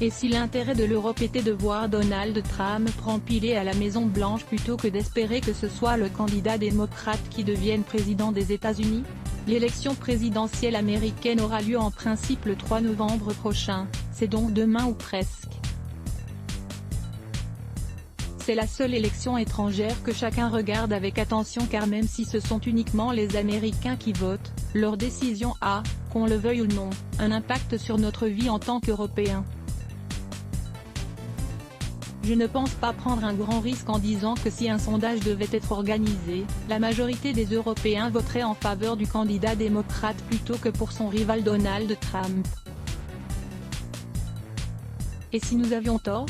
Et si l'intérêt de l'Europe était de voir Donald Trump empiler à la Maison-Blanche plutôt que d'espérer que ce soit le candidat démocrate qui devienne président des États-Unis? L'élection présidentielle américaine aura lieu en principe le 3 novembre prochain, c'est donc demain ou presque. C'est la seule élection étrangère que chacun regarde avec attention car même si ce sont uniquement les Américains qui votent, leur décision a, qu'on le veuille ou non, un impact sur notre vie en tant qu'Européens. Je ne pense pas prendre un grand risque en disant que si un sondage devait être organisé, la majorité des Européens voteraient en faveur du candidat démocrate plutôt que pour son rival Donald Trump. Et si nous avions tort?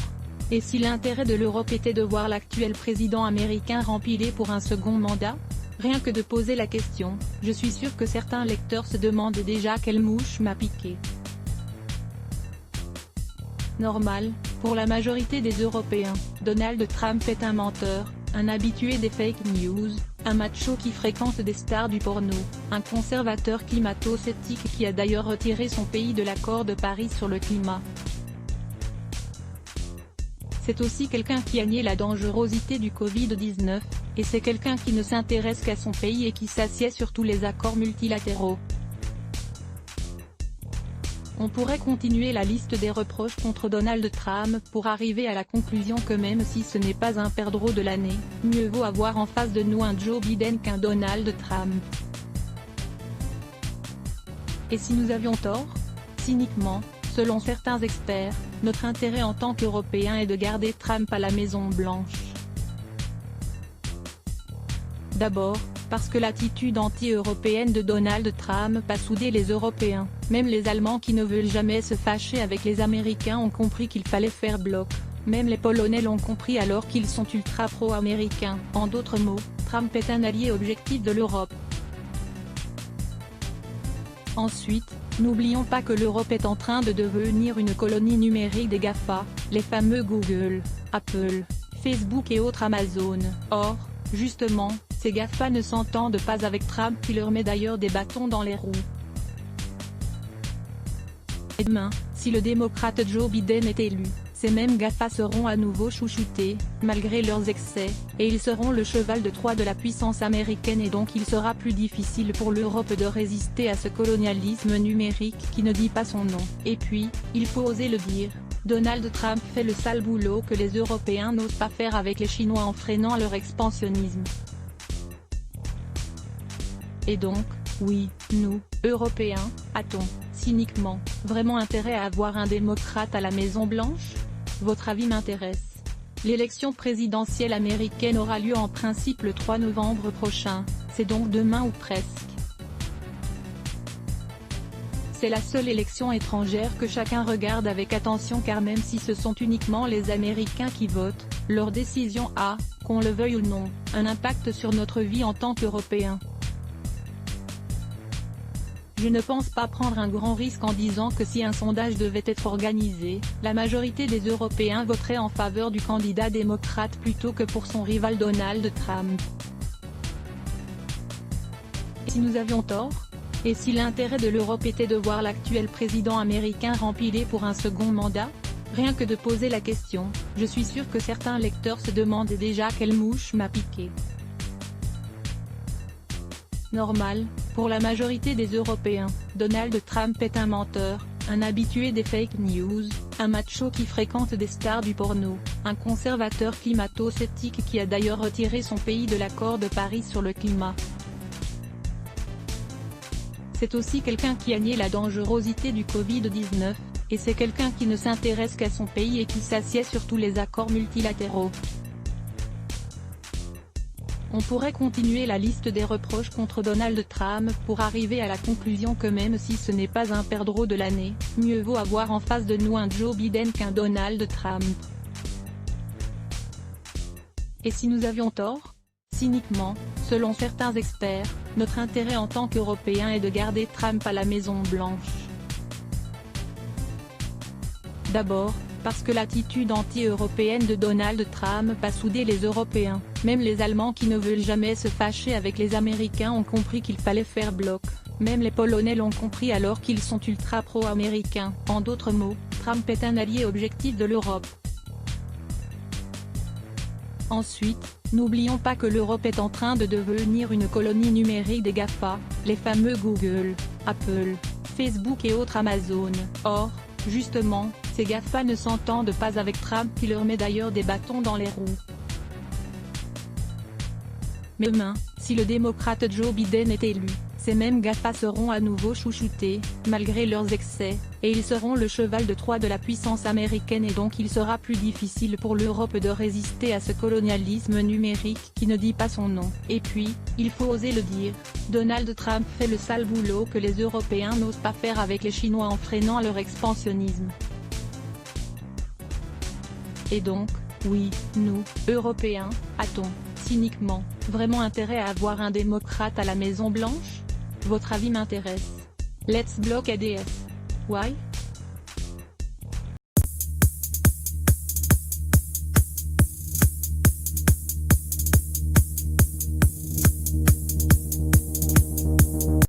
Et si l'intérêt de l'Europe était de voir l'actuel président américain rempiler pour un second mandat? Rien que de poser la question, je suis sûr que certains lecteurs se demandent déjà quelle mouche m'a piqué. Normal, pour la majorité des Européens, Donald Trump est un menteur, un habitué des fake news, un macho qui fréquente des stars du porno, un conservateur climato-sceptique qui a d'ailleurs retiré son pays de l'accord de Paris sur le climat. C'est aussi quelqu'un qui a nié la dangerosité du Covid-19, et c'est quelqu'un qui ne s'intéresse qu'à son pays et qui s'assied sur tous les accords multilatéraux. On pourrait continuer la liste des reproches contre Donald Trump pour arriver à la conclusion que même si ce n'est pas un perdreau de l'année, mieux vaut avoir en face de nous un Joe Biden qu'un Donald Trump. Et si nous avions tort? Cyniquement, selon certains experts, notre intérêt en tant qu'Européens est de garder Trump à la Maison-Blanche. D'abord, parce que l'attitude anti-européenne de Donald Trump a soudé les Européens, même les Allemands qui ne veulent jamais se fâcher avec les Américains ont compris qu'il fallait faire bloc, même les Polonais l'ont compris alors qu'ils sont ultra pro-américains, en d'autres mots, Trump est un allié objectif de l'Europe. Ensuite, n'oublions pas que l'Europe est en train de devenir une colonie numérique des GAFA, les fameux Google, Apple, Facebook et autres Amazon. Or, justement, ces GAFA ne s'entendent pas avec Trump qui leur met d'ailleurs des bâtons dans les roues. Et demain, si le démocrate Joe Biden est élu, ces mêmes GAFA seront à nouveau chouchoutés, malgré leurs excès, et ils seront le cheval de Troie de la puissance américaine et donc il sera plus difficile pour l'Europe de résister à ce colonialisme numérique qui ne dit pas son nom. Et puis, il faut oser le dire, Donald Trump fait le sale boulot que les Européens n'osent pas faire avec les Chinois en freinant leur expansionnisme. Et donc, oui, nous, Européens, a-t-on, cyniquement, vraiment intérêt à avoir un démocrate à la Maison-Blanche? Votre avis m'intéresse. L'élection présidentielle américaine aura lieu en principe le 3 novembre prochain, c'est donc demain ou presque. C'est la seule élection étrangère que chacun regarde avec attention car même si ce sont uniquement les Américains qui votent, leur décision a, qu'on le veuille ou non, un impact sur notre vie en tant qu'Européens. Je ne pense pas prendre un grand risque en disant que si un sondage devait être organisé, la majorité des Européens voteraient en faveur du candidat démocrate plutôt que pour son rival Donald Trump. Et si nous avions tort? Et si l'intérêt de l'Europe était de voir l'actuel président américain rempiler pour un second mandat? Rien que de poser la question, je suis sûr que certains lecteurs se demandent déjà quelle mouche m'a piqué. Normal, pour la majorité des Européens, Donald Trump est un menteur, un habitué des fake news, un macho qui fréquente des stars du porno, un conservateur climato-sceptique qui a d'ailleurs retiré son pays de l'accord de Paris sur le climat. C'est aussi quelqu'un qui a nié la dangerosité du Covid-19, et c'est quelqu'un qui ne s'intéresse qu'à son pays et qui s'assied sur tous les accords multilatéraux. On pourrait continuer la liste des reproches contre Donald Trump pour arriver à la conclusion que même si ce n'est pas un perdreau de l'année, mieux vaut avoir en face de nous un Joe Biden qu'un Donald Trump. Et si nous avions tort? Cyniquement, selon certains experts, notre intérêt en tant qu'Européens est de garder Trump à la Maison-Blanche. D'abord, parce que l'attitude anti-européenne de Donald Trump a soudé les Européens, même les Allemands qui ne veulent jamais se fâcher avec les Américains ont compris qu'il fallait faire bloc, Même les Polonais l'ont compris alors qu'ils sont ultra pro-américains. En d'autres mots, Trump est un allié objectif de l'Europe. Ensuite, n'oublions pas que l'Europe est en train de devenir une colonie numérique des GAFA, les fameux Google, Apple, Facebook et autres Amazon. Or, justement, ces GAFA ne s'entendent pas avec Trump qui leur met d'ailleurs des bâtons dans les roues. Mais demain, si le démocrate Joe Biden est élu, ces mêmes GAFA seront à nouveau chouchoutés, malgré leurs excès, et ils seront le cheval de Troie de la puissance américaine et donc il sera plus difficile pour l'Europe de résister à ce colonialisme numérique qui ne dit pas son nom. Et puis, il faut oser le dire, Donald Trump fait le sale boulot que les Européens n'osent pas faire avec les Chinois en freinant leur expansionnisme. Et donc, oui, nous, Européens, a-t-on, cyniquement, vraiment intérêt à avoir un démocrate à la Maison Blanche? Votre avis m'intéresse. Let's block ADS. Why?